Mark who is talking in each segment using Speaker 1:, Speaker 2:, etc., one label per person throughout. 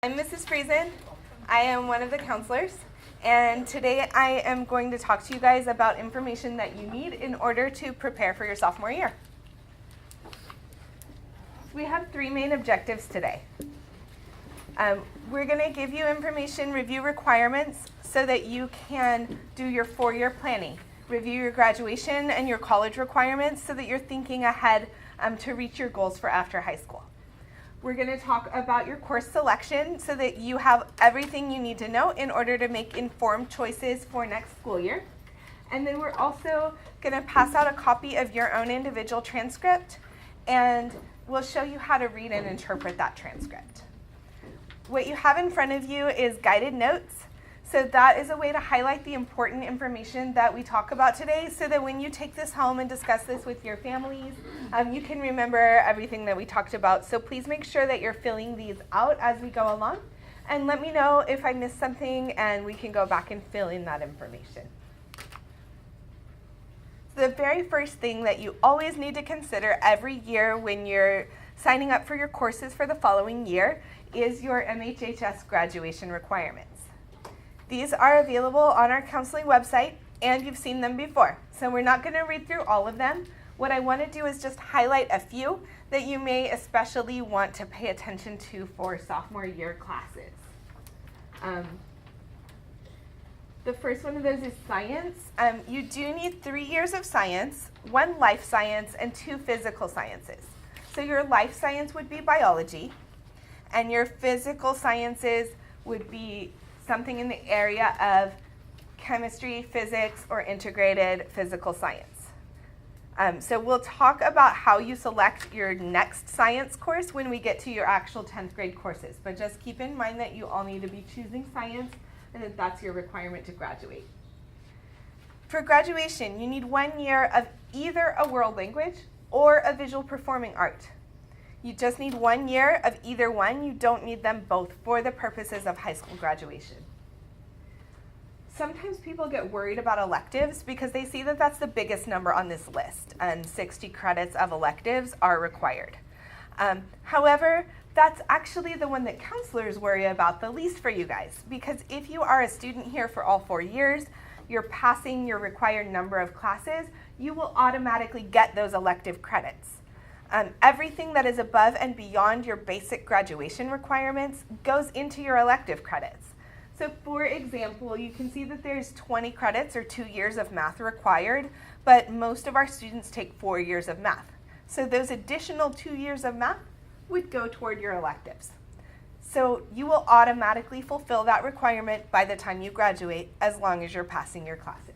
Speaker 1: I'm Mrs. Friesen. I am one of the counselors, and today I am going to talk to you guys about information that you need in order to prepare for your sophomore year. We have three main objectives today. We're going to give you information review requirements so that you can do your four-year planning, review your graduation and your college requirements so that you're thinking ahead to reach your goals for after high school. We're going to talk about your course selection so that you have everything you need to know in order to make informed choices for next school year. And then we're also going to pass out a copy of your own individual transcript, and we'll show you how to read and interpret that transcript. What you have in front of you is guided notes. So that is a way to highlight the important information that we talk about today so that when you take this home and discuss this with your families, you can remember everything that we talked about. So please make sure that you're filling these out as we go along, and let me know if I missed something and we can go back and fill in that information. The very first thing that you always need to consider every year when you're signing up for your courses for the following year is your MHHS graduation requirements. These are available on our counseling website, and you've seen them before. So we're not going to read through all of them. What I want to do is just highlight a few that you may especially want to pay attention to for sophomore year classes. The first one of those is science. You do need 3 years of science, 1 life science, and 2 physical sciences. So your life science would be biology, and your physical sciences would be something in the area of chemistry, physics, or integrated physical science. So we'll talk about how you select your next science course when we get to your actual 10th grade courses. But just keep in mind that you all need to be choosing science and that that's your requirement to graduate. For graduation, you need 1 year of either a world language or a visual performing art. You just need 1 year of either one. You don't need them both for the purposes of high school graduation. Sometimes people get worried about electives because they see that that's the biggest number on this list, and 60 credits of electives are required. However, that's actually the one that counselors worry about the least for you guys, because if you are a student here for all 4 years, you're passing your required number of classes, you will automatically get those elective credits. Everything that is above and beyond your basic graduation requirements goes into your elective credits. So for example, you can see that there's 20 credits or 2 years of math required, but most of our students take 4 years of math. So those additional 2 years of math would go toward your electives. So you will automatically fulfill that requirement by the time you graduate, as long as you're passing your classes.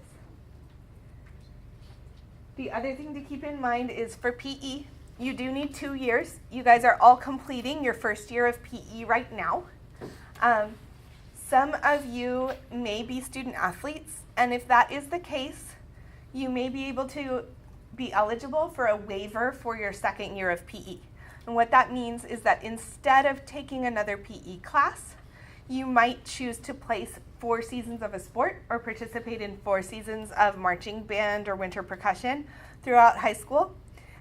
Speaker 1: The other thing to keep in mind is for PE, you do need 2 years. You guys are all completing your first year of PE right now. Some of you may be student athletes, and if that is the case, you may be able to be eligible for a waiver for your second year of PE. And what that means is that instead of taking another PE class, you might choose to place 4 seasons of a sport or participate in 4 seasons of marching band or winter percussion throughout high school.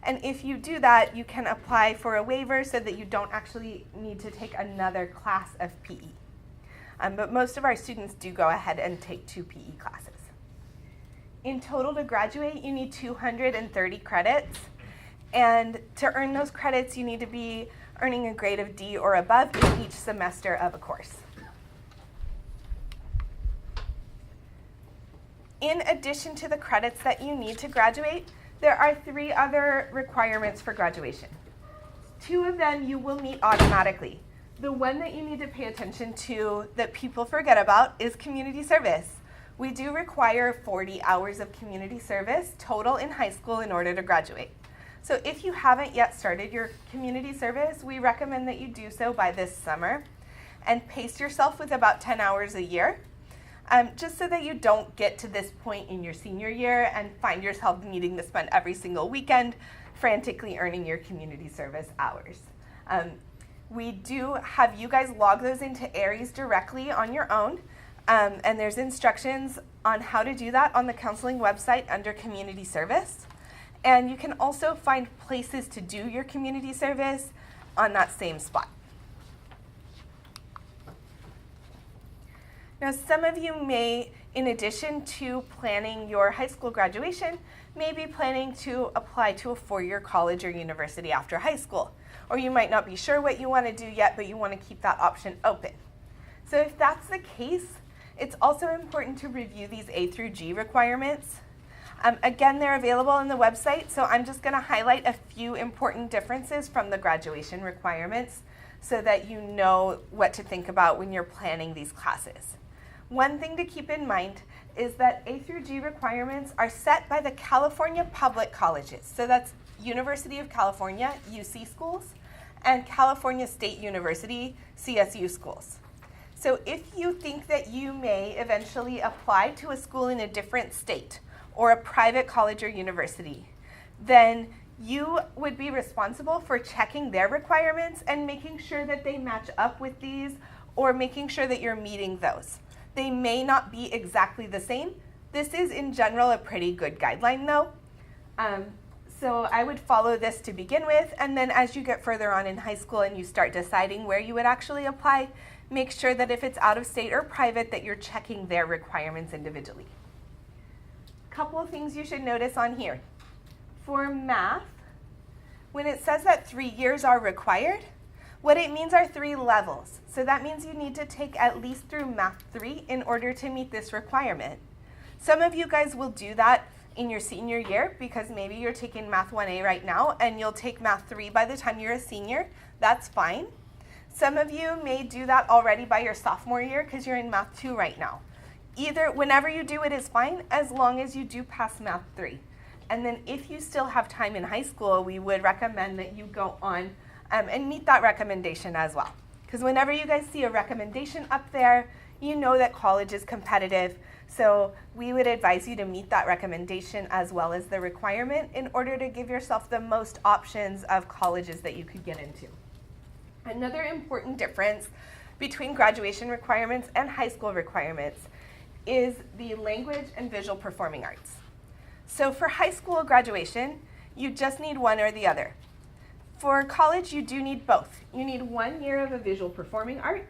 Speaker 1: And if you do that, you can apply for a waiver so that you don't actually need to take another class of PE. But most of our students do go ahead and take 2 PE classes. In total to graduate, you need 230 credits. And to earn those credits, you need to be earning a grade of D or above in each semester of a course. In addition to the credits that you need to graduate, there are 3 other requirements for graduation. 2 of them you will meet automatically. The one that you need to pay attention to that people forget about is community service. We do require 40 hours of community service total in high school in order to graduate. So if you haven't yet started your community service, we recommend that you do so by this summer and pace yourself with about 10 hours a year. Just so that you don't get to this point in your senior year and find yourself needing to spend every single weekend frantically earning your community service hours. We do have you guys log those into Aries directly on your own, and there's instructions on how to do that on the counseling website under community service. And you can also find places to do your community service on that same spot. Now, some of you may, in addition to planning your high school graduation, may be planning to apply to a four-year college or university after high school. Or you might not be sure what you want to do yet, but you want to keep that option open. So if that's the case, it's also important to review these A through G requirements. Again, they're available on the website, so I'm just going to highlight a few important differences from the graduation requirements so that you know what to think about when you're planning these classes. One thing to keep in mind is that A through G requirements are set by the California public colleges. So that's University of California, UC schools, and California State University, CSU schools. So if you think that you may eventually apply to a school in a different state or a private college or university, then you would be responsible for checking their requirements and making sure that they match up with these or making sure that you're meeting those. They may not be exactly the same. This is in general a pretty good guideline though. So I would follow this to begin with, and then as you get further on in high school and you start deciding where you would actually apply, make sure that if it's out of state or private that you're checking their requirements individually. Couple of things you should notice on here. For math, when it says that 3 years are required, what it means are 3 levels. So that means you need to take at least through Math 3 in order to meet this requirement. Some of you guys will do that in your senior year because maybe you're taking Math 1A right now and you'll take Math 3 by the time you're a senior. That's fine. Some of you may do that already by your sophomore year because you're in Math 2 right now. Either, whenever you do it is fine as long as you do pass Math 3. And then if you still have time in high school, we would recommend that you go on and meet that recommendation as well. Because whenever you guys see a recommendation up there, you know that college is competitive. So we would advise you to meet that recommendation as well as the requirement in order to give yourself the most options of colleges that you could get into. Another important difference between graduation requirements and high school requirements is the language and visual performing arts. So for high school graduation, you just need one or the other. For college, you do need both. You need 1 year of a visual performing art,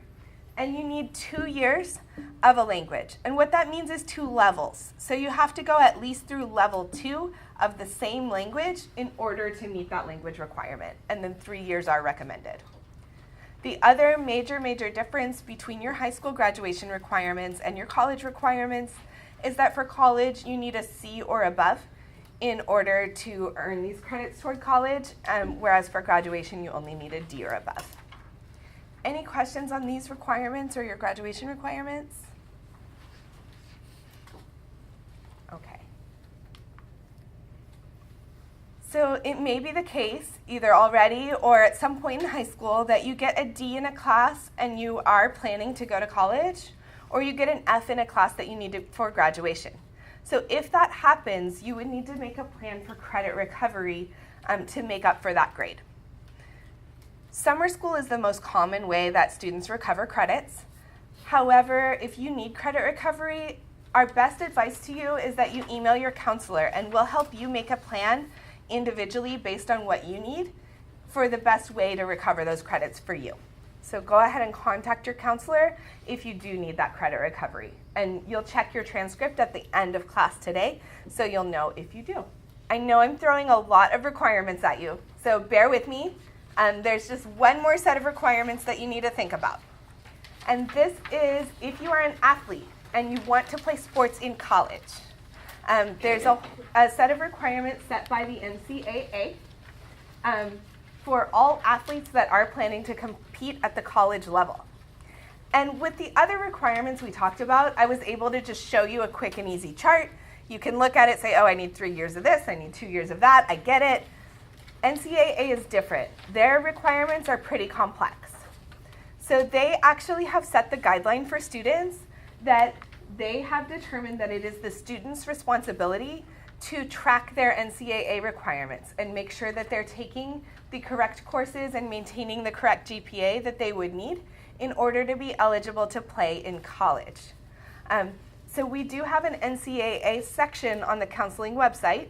Speaker 1: and you need 2 years of a language. And what that means is 2 levels. So you have to go at least through level 2 of the same language in order to meet that language requirement, and then 3 years are recommended. The other major difference between your high school graduation requirements and your college requirements is that for college, you need a C or above in order to earn these credits toward college, whereas for graduation, you only need a D or above. Any questions on these requirements or your graduation requirements? Okay. So it may be the case, either already or at some point in high school, that you get a D in a class and you are planning to go to college, or you get an F in a class that you need for graduation. So if that happens, you would need to make a plan for credit recovery to make up for that grade. Summer school is the most common way that students recover credits. However, if you need credit recovery, our best advice to you is that you email your counselor and we'll help you make a plan individually based on what you need for the best way to recover those credits for you. So go ahead and contact your counselor if you do need that credit recovery. And you'll check your transcript at the end of class today, so you'll know if you do. I know I'm throwing a lot of requirements at you, so bear with me. There's just one more set of requirements that you need to think about. And this is if you are an athlete and you want to play sports in college. There's a set of requirements set by the NCAA for all athletes that are planning to compete at the college level. And with the other requirements we talked about, I was able to just show you a quick and easy chart. You can look at it, say, oh, I need 3 years of this, I need 2 years of that, I get it. NCAA is different. Their requirements are pretty complex. So they actually have set the guideline for students that they have determined that it is the student's responsibility to track their NCAA requirements and make sure that they're taking the correct courses and maintaining the correct GPA that they would need in order to be eligible to play in college. So we do have an NCAA section on the counseling website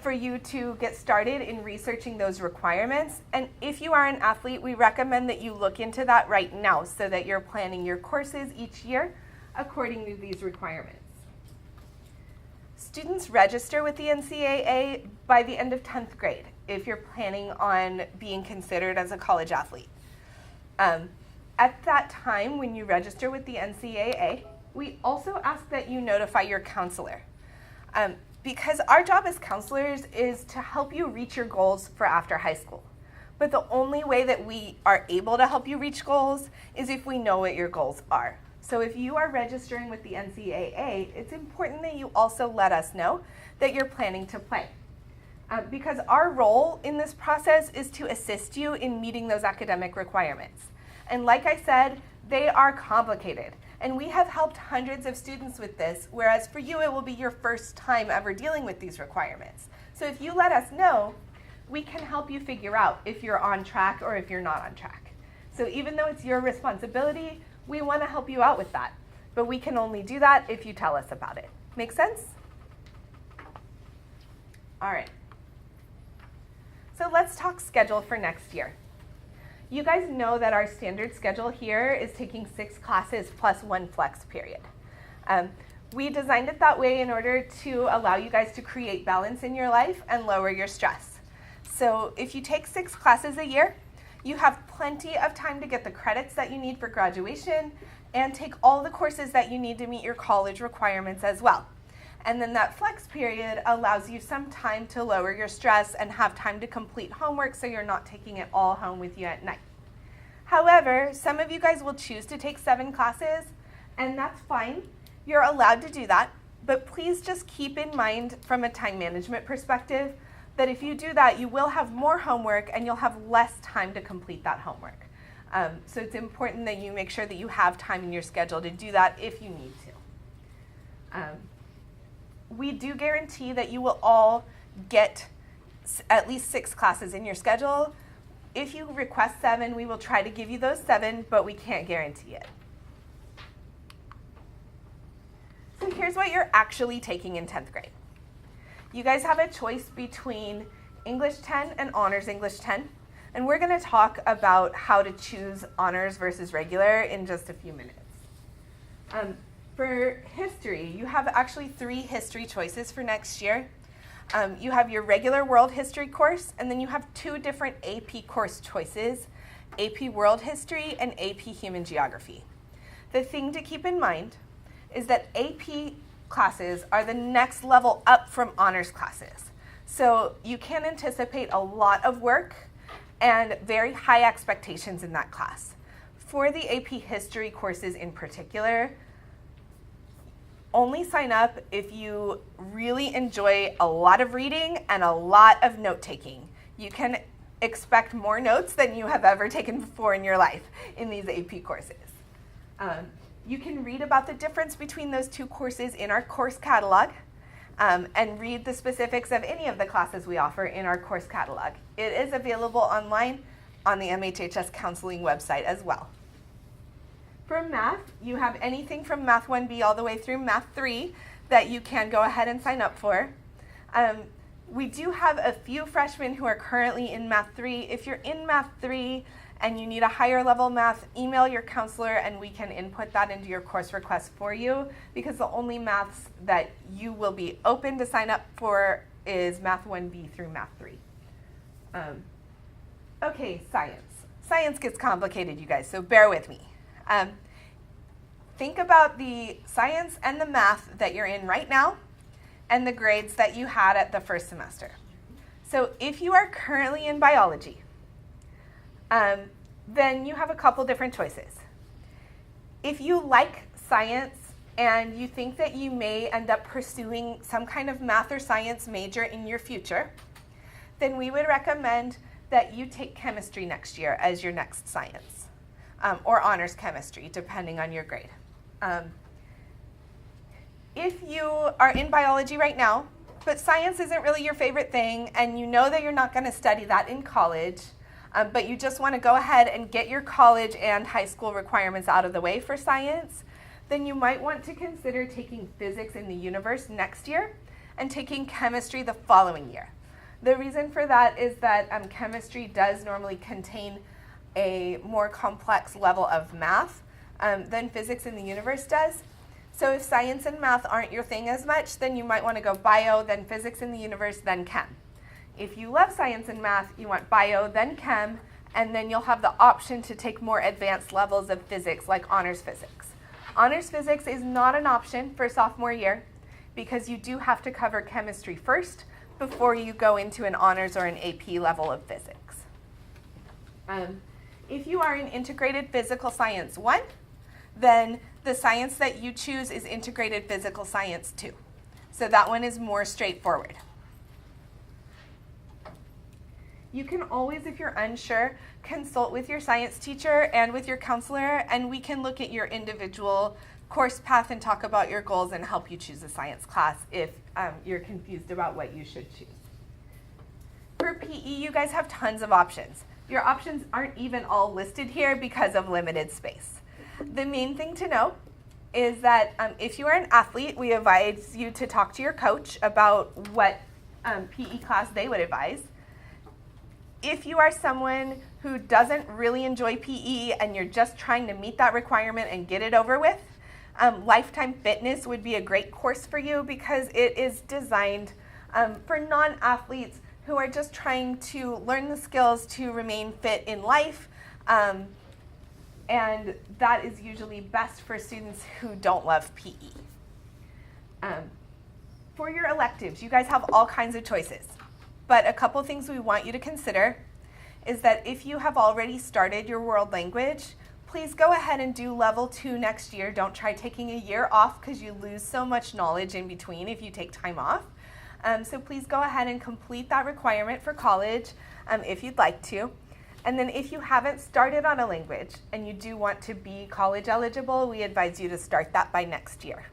Speaker 1: for you to get started in researching those requirements. And if you are an athlete, we recommend that you look into that right now so that you're planning your courses each year according to these requirements. Students register with the NCAA by the end of 10th grade if you're planning on being considered as a college athlete. At that time, when you register with the NCAA, we also ask that you notify your counselor. Because our job as counselors is to help you reach your goals for after high school. But the only way that we are able to help you reach goals is if we know what your goals are. So if you are registering with the NCAA, it's important that you also let us know that you're planning to play. Because our role in this process is to assist you in meeting those academic requirements. And like I said, they are complicated. And we have helped hundreds of students with this, whereas for you it will be your first time ever dealing with these requirements. So if you let us know, we can help you figure out if you're on track or if you're not on track. So even though it's your responsibility, we want to help you out with that. But we can only do that if you tell us about it. Make sense? All right. So let's talk schedule for next year. You guys know that our standard schedule here is taking 6 classes plus 1 flex period. We designed it that way in order to allow you guys to create balance in your life and lower your stress. So if you take 6 classes a year, you have plenty of time to get the credits that you need for graduation and take all the courses that you need to meet your college requirements as well. And then that flex period allows you some time to lower your stress and have time to complete homework so you're not taking it all home with you at night. However, some of you guys will choose to take 7 classes, and that's fine. You're allowed to do that, but please just keep in mind from a time management perspective that if you do that, you will have more homework and you'll have less time to complete that homework. So it's important that you make sure that you have time in your schedule to do that if you need to. We do guarantee that you will all get at least 6 classes in your schedule. If you request 7, we will try to give you those 7, but we can't guarantee it. So here's what you're actually taking in 10th grade. You guys have a choice between English 10 and Honors English 10, and we're going to talk about how to choose Honors versus regular in just a few minutes. For history, you have actually 3 history choices for next year. You have your regular world history course, and then you have 2 different AP course choices, AP World History and AP Human Geography. The thing to keep in mind is that AP classes are the next level up from honors classes. So you can anticipate a lot of work and very high expectations in that class. For the AP History courses in particular, only sign up if you really enjoy a lot of reading and a lot of note-taking. You can expect more notes than you have ever taken before in your life in these AP courses. You can read about the difference between those 2 courses in our course catalog and read the specifics of any of the classes we offer in our course catalog. It is available online on the MHHS counseling website as well. For math, you have anything from Math 1B all the way through Math 3 that you can go ahead and sign up for. We do have a few freshmen who are currently in Math 3. If you're in Math 3 and you need a higher level math, email your counselor and we can input that into your course request for you, because the only maths that you will be open to sign up for is Math 1B through Math 3. Okay, science. Science gets complicated, you guys, so bear with me. Think about the science and the math that you're in right now and the grades that you had at the first semester. So if you are currently in biology, then you have a couple different choices. If you like science and you think that you may end up pursuing some kind of math or science major in your future, then we would recommend that you take chemistry next year as your next science, or honors chemistry, depending on your grade. If you are in biology right now, but science isn't really your favorite thing, and you know that you're not going to study that in college, but you just want to go ahead and get your college and high school requirements out of the way for science, then you might want to consider taking physics in the universe next year and taking chemistry the following year. The reason for that is that chemistry does normally contain a more complex level of math than physics in the universe does. So if science and math aren't your thing as much, then you might want to go bio, then physics in the universe, then chem. If you love science and math, you want bio, then chem, and then you'll have the option to take more advanced levels of physics, like honors physics. Honors physics is not an option for sophomore year because you do have to cover chemistry first before you go into an honors or an AP level of physics. If you are in integrated physical science 1, then the science that you choose is integrated physical science 2. So that one is more straightforward. You can always, if you're unsure, consult with your science teacher and with your counselor, and we can look at your individual course path and talk about your goals and help you choose a science class if you're confused about what you should choose. For PE, you guys have tons of options. Your options aren't even all listed here because of limited space. The main thing to know is that if you are an athlete, we advise you to talk to your coach about what PE class they would advise. If you are someone who doesn't really enjoy PE and you're just trying to meet that requirement and get it over with, Lifetime Fitness would be a great course for you because it is designed for non-athletes who are just trying to learn the skills to remain fit in life, and that is usually best for students who don't love PE. For your electives, you guys have all kinds of choices. But a couple things we want you to consider is that if you have already started your world language, please go ahead and do level 2 next year. Don't try taking a year off because you lose so much knowledge in between if you take time off. So please go ahead and complete that requirement for college if you'd like to. And then if you haven't started on a language and you do want to be college eligible, we advise you to start that by next year.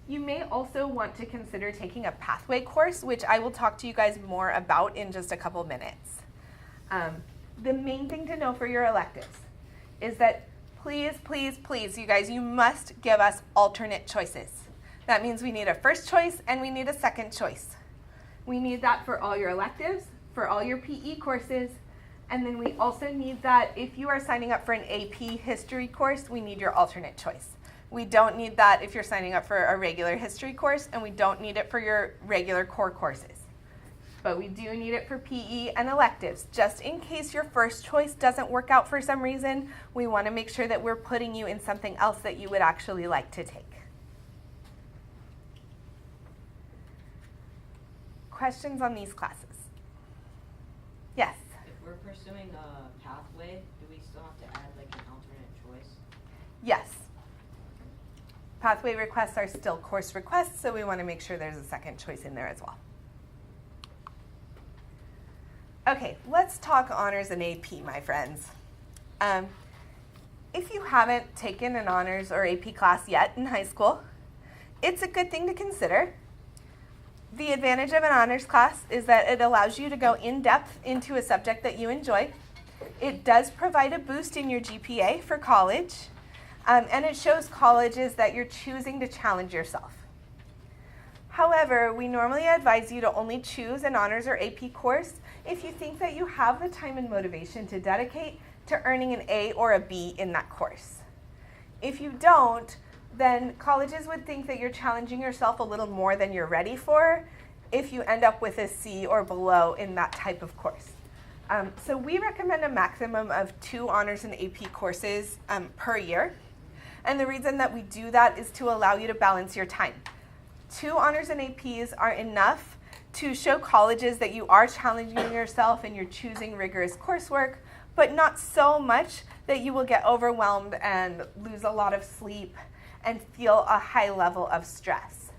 Speaker 1: You may also want to consider taking a pathway course, which I will talk to you guys more about in just a couple minutes. The main thing to know for your electives is that please, please, please, you guys, you must give us alternate choices. That means we need a first choice and we need a second choice. We need that for all your electives, for all your PE courses, and then we also need that if you are signing up for an AP history course, we need your alternate choice. We don't need that if you're signing up for a regular history course, and we don't need it for your regular core courses. But we do need it for PE and electives. Just in case your first choice doesn't work out for some reason, we want to make sure that we're putting you in something else that you would actually like to take. Questions on these classes? Yes?
Speaker 2: If we're pursuing a pathway, do we still have to add like an alternate choice?
Speaker 1: Yes. Pathway requests are still course requests, so we want to make sure there's a second choice in there as well. Okay, let's talk honors and AP, my friends. If you haven't taken an honors or AP class yet in high school, it's a good thing to consider. The advantage of an honors class is that it allows you to go in depth into a subject that you enjoy. It does provide a boost in your GPA for college, and it shows colleges that you're choosing to challenge yourself. However, we normally advise you to only choose an honors or AP course if you think that you have the time and motivation to dedicate to earning an A or a B in that course. If you don't, then colleges would think that you're challenging yourself a little more than you're ready for if you end up with a C or below in that type of course. So we recommend a maximum of 2 honors and AP courses per year. And the reason that we do that is to allow you to balance your time. 2 honors and APs are enough to show colleges that you are challenging yourself and you're choosing rigorous coursework, but not so much that you will get overwhelmed and lose a lot of sleep and feel a high level of stress.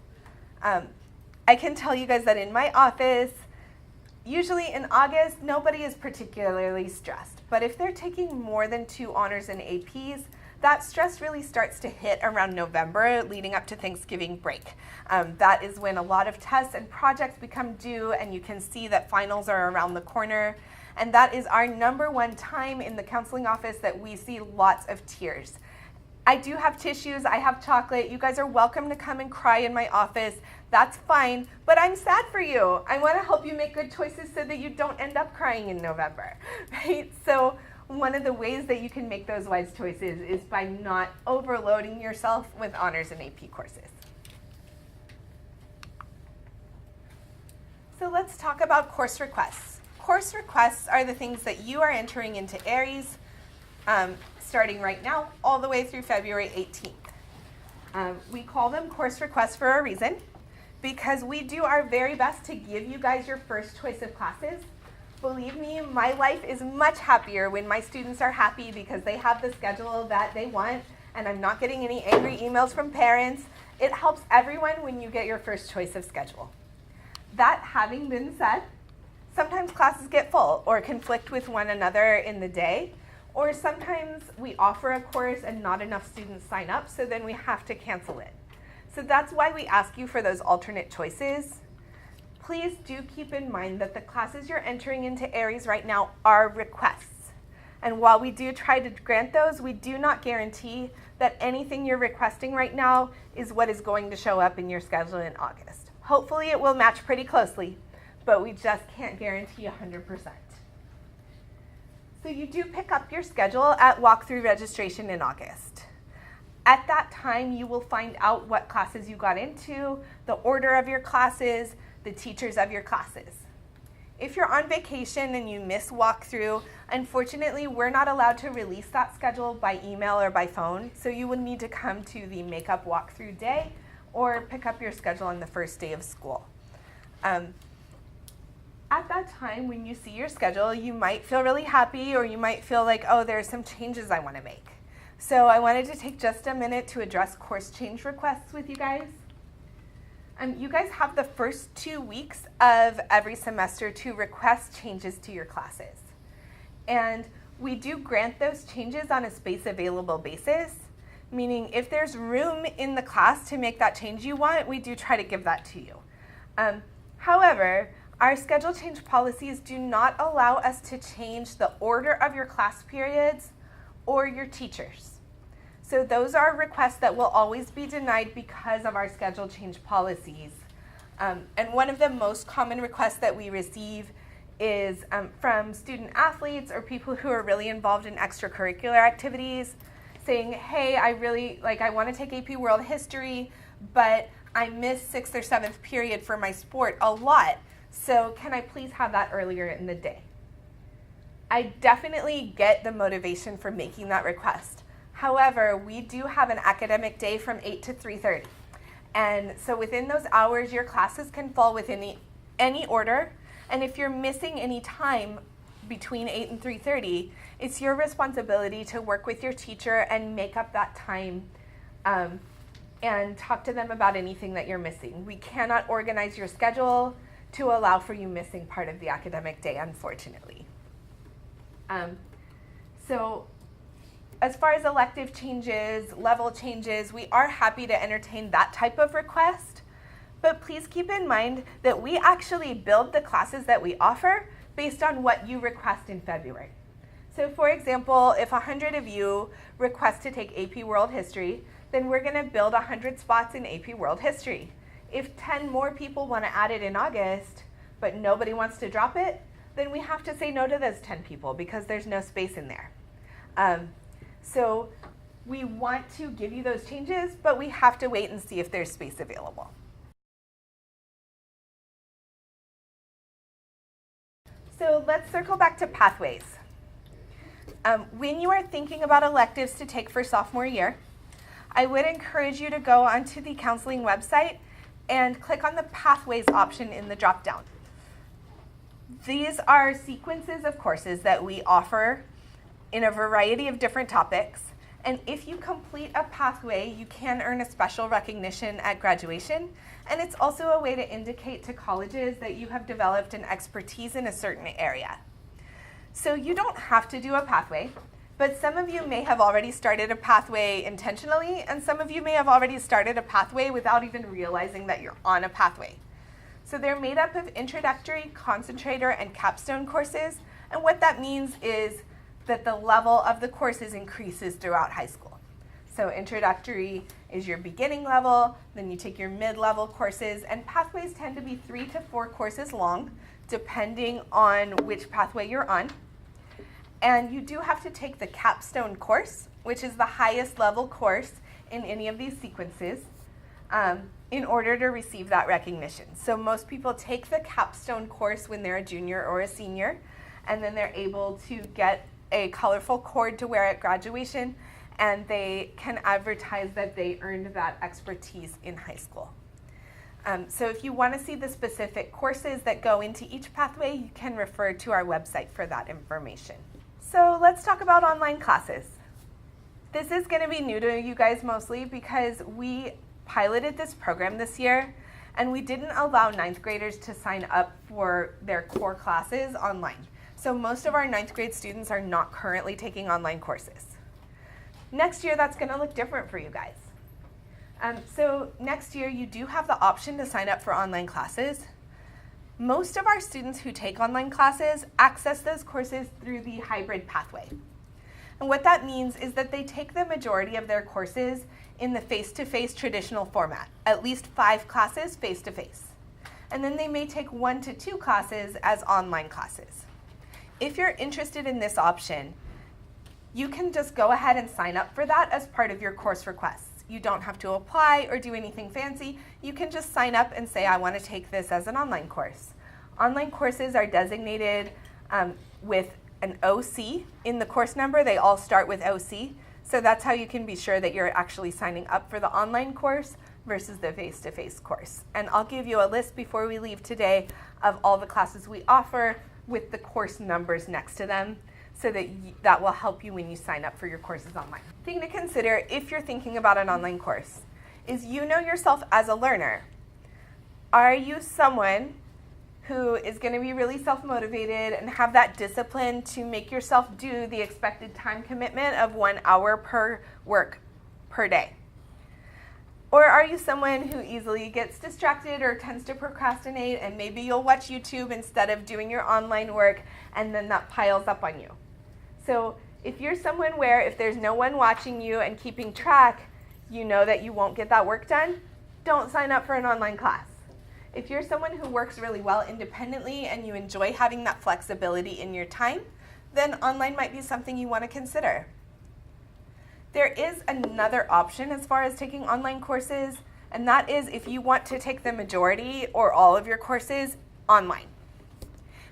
Speaker 1: I can tell you guys that in my office, usually in August, nobody is particularly stressed. But if they're taking more than 2 honors and APs, that stress really starts to hit around November, leading up to Thanksgiving break. That is when a lot of tests and projects become due, and you can see that finals are around the corner. And that is our #1 time in the counseling office that we see lots of tears. I do have tissues, I have chocolate. You guys are welcome to come and cry in my office. That's fine, but I'm sad for you. I want to help you make good choices so that you don't end up crying in November, right? So one of the ways that you can make those wise choices is by not overloading yourself with honors and AP courses. So let's talk about course requests. Course requests are the things that you are entering into Aries starting right now all the way through February 18th. We call them course requests for a reason, because we do our very best to give you guys your first choice of classes. Believe me, my life is much happier when my students are happy because they have the schedule that they want and I'm not getting any angry emails from parents. It helps everyone when you get your first choice of schedule. That having been said, sometimes classes get full or conflict with one another in the day, or sometimes we offer a course and not enough students sign up, so then we have to cancel it. So that's why we ask you for those alternate choices. Please do keep in mind that the classes you're entering into Aries right now are requests. And while we do try to grant those, we do not guarantee that anything you're requesting right now is what is going to show up in your schedule in August. Hopefully it will match pretty closely, but we just can't guarantee 100%. So you do pick up your schedule at walkthrough registration in August. At that time, you will find out what classes you got into, the order of your classes, the teachers of your classes. If you're on vacation and you miss walkthrough, unfortunately, we're not allowed to release that schedule by email or by phone, so you would need to come to the makeup walkthrough day or pick up your schedule on the first day of school. At that time, when you see your schedule, you might feel really happy, or you might feel like, oh, there's some changes I want to make. So I wanted to take just a minute to address course change requests with you guys. You guys have the first 2 weeks of every semester to request changes to your classes. And we do grant those changes on a space available basis, meaning if there's room in the class to make that change you want, we do try to give that to you. However, our schedule change policies do not allow us to change the order of your class periods or your teachers. So those are requests that will always be denied because of our schedule change policies. And one of the most common requests that we receive is from student athletes or people who are really involved in extracurricular activities saying, hey, I want to take AP World History, but I missed 6th or 7th period for my sport a lot. So can I please have that earlier in the day? I definitely get the motivation for making that request. However, we do have an academic day from 8 to 3:30. And so within those hours, your classes can fall within any order. And if you're missing any time between 8 and 3:30, it's your responsibility to work with your teacher and make up that time and talk to them about anything that you're missing. We cannot organize your schedule to allow for you missing part of the academic day, unfortunately. So as far as elective changes, level changes, we are happy to entertain that type of request, but please keep in mind that we actually build the classes that we offer based on what you request in February. So for example, if 100 of you request to take AP World History, then we're gonna build 100 spots in AP World History. If 10 more people wanna add it in August, but nobody wants to drop it, then we have to say no to those 10 people because there's no space in there. So we want to give you those changes, but we have to wait and see if there's space available. So let's circle back to pathways. When you are thinking about electives to take for sophomore year, I would encourage you to go onto the counseling website and click on the pathways option in the drop-down. These are sequences of courses that we offer in a variety of different topics. And if you complete a pathway, you can earn a special recognition at graduation. And it's also a way to indicate to colleges that you have developed an expertise in a certain area. So you don't have to do a pathway, but some of you may have already started a pathway intentionally, and some of you may have already started a pathway without even realizing that you're on a pathway. So they're made up of introductory, concentrator, and capstone courses. And what that means is that the level of the courses increases throughout high school. So introductory is your beginning level, then you take your mid-level courses, and pathways tend to be 3 to 4 courses long, depending on which pathway you're on. And you do have to take the capstone course, which is the highest level course in any of these sequences, in order to receive that recognition. So most people take the capstone course when they're a junior or a senior, and then they're able to get a colorful cord to wear at graduation, and they can advertise that they earned that expertise in high school. So if you want to see the specific courses that go into each pathway, you can refer to our website for that information. So let's talk about online classes. This is going to be new to you guys mostly because we piloted this program this year and we didn't allow ninth graders to sign up for their core classes online. So most of our ninth grade students are not currently taking online courses. Next year, that's going to look different for you guys. So next year, you do have the option to sign up for online classes. Most of our students who take online classes access those courses through the hybrid pathway. And what that means is that they take the majority of their courses in the face-to-face traditional format, at least 5 classes face-to-face. And then they may take 1 to 2 classes as online classes. If you're interested in this option, you can just go ahead and sign up for that as part of your course requests. You don't have to apply or do anything fancy. You can just sign up and say, I want to take this as an online course. Online courses are designated with an OC in the course number. They all start with OC. So that's how you can be sure that you're actually signing up for the online course versus the face-to-face course. And I'll give you a list before we leave today of all the classes we offer with the course numbers next to them, so that will help you when you sign up for your courses online. Thing to consider if you're thinking about an online course is you know yourself as a learner. Are you someone who is going to be really self-motivated and have that discipline to make yourself do the expected time commitment of 1 hour per work per day? Or are you someone who easily gets distracted or tends to procrastinate, and maybe you'll watch YouTube instead of doing your online work, and then that piles up on you? So if you're someone where if there's no one watching you and keeping track, you know that you won't get that work done, don't sign up for an online class. If you're someone who works really well independently and you enjoy having that flexibility in your time, then online might be something you want to consider. There is another option as far as taking online courses, and that is if you want to take the majority or all of your courses online.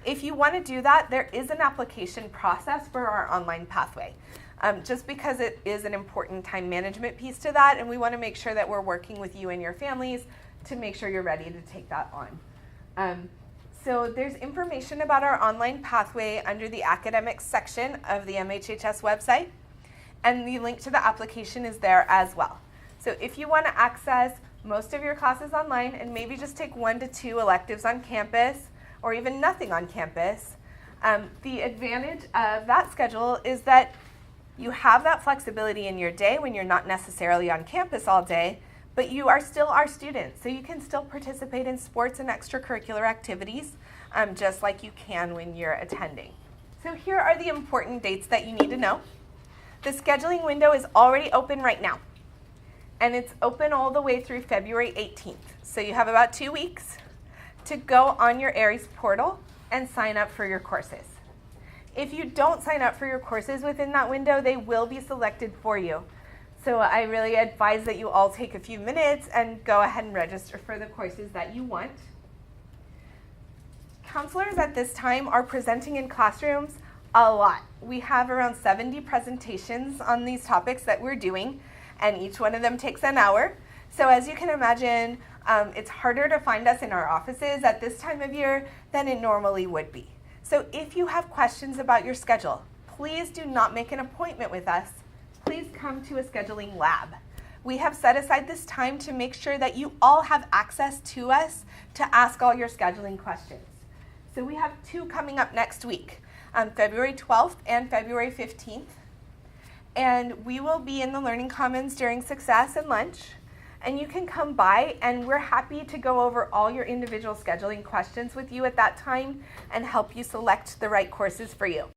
Speaker 1: If you want to do that, there is an application process for our online pathway, just because it is an important time management piece to that, and we want to make sure that we're working with you and your families to make sure you're ready to take that on. So there's information about our online pathway under the academics section of the MHHS website, and the link to the application is there as well. So if you want to access most of your classes online and maybe just take 1 to 2 electives on campus or even nothing on campus, the advantage of that schedule is that you have that flexibility in your day when you're not necessarily on campus all day, but you are still our students, so you can still participate in sports and extracurricular activities just like you can when you're attending. So here are the important dates that you need to know. The scheduling window is already open right now, and it's open all the way through February 18th. So you have about 2 weeks to go on your Aries portal and sign up for your courses. If you don't sign up for your courses within that window, they will be selected for you. So I really advise that you all take a few minutes and go ahead and register for the courses that you want. Counselors at this time are presenting in classrooms a lot. We have around 70 presentations on these topics that we're doing, and each one of them takes an hour. So as you can imagine, it's harder to find us in our offices at this time of year than it normally would be. So if you have questions about your schedule, please do not make an appointment with us. Please come to a scheduling lab. We have set aside this time to make sure that you all have access to us to ask all your scheduling questions. So we have 2 coming up next week, on February 12th and February 15th. And we will be in the Learning Commons during Success and lunch. And you can come by, and we're happy to go over all your individual scheduling questions with you at that time and help you select the right courses for you.